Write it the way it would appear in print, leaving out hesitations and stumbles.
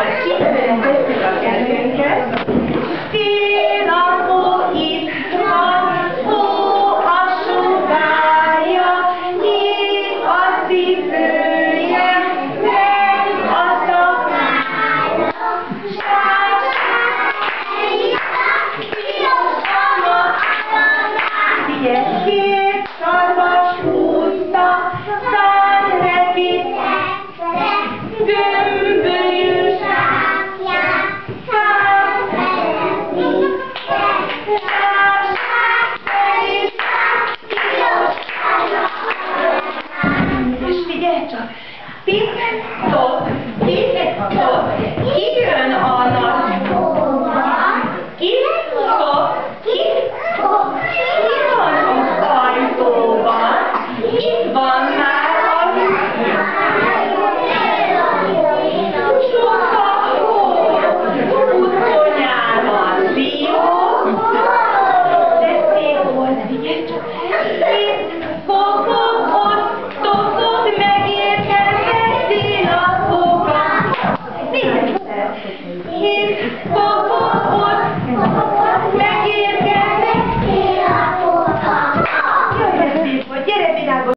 majd kifejtettük a kezünket. Szélapó itt van, ó, a sugárja, nyílt a cipője, meg a szakája. Figyelj, két szarvas húzta, szárrepítette, gömbölyű sápját, szárrepítette, és figyelj csak, titok, kijön a nagy hóba, ki van az ajtóban, itt van már a soka hó, utconyában dió, de szép volt, figyelj csak, itt fogok, ott topog, megérkezett szélapokat. Nézd!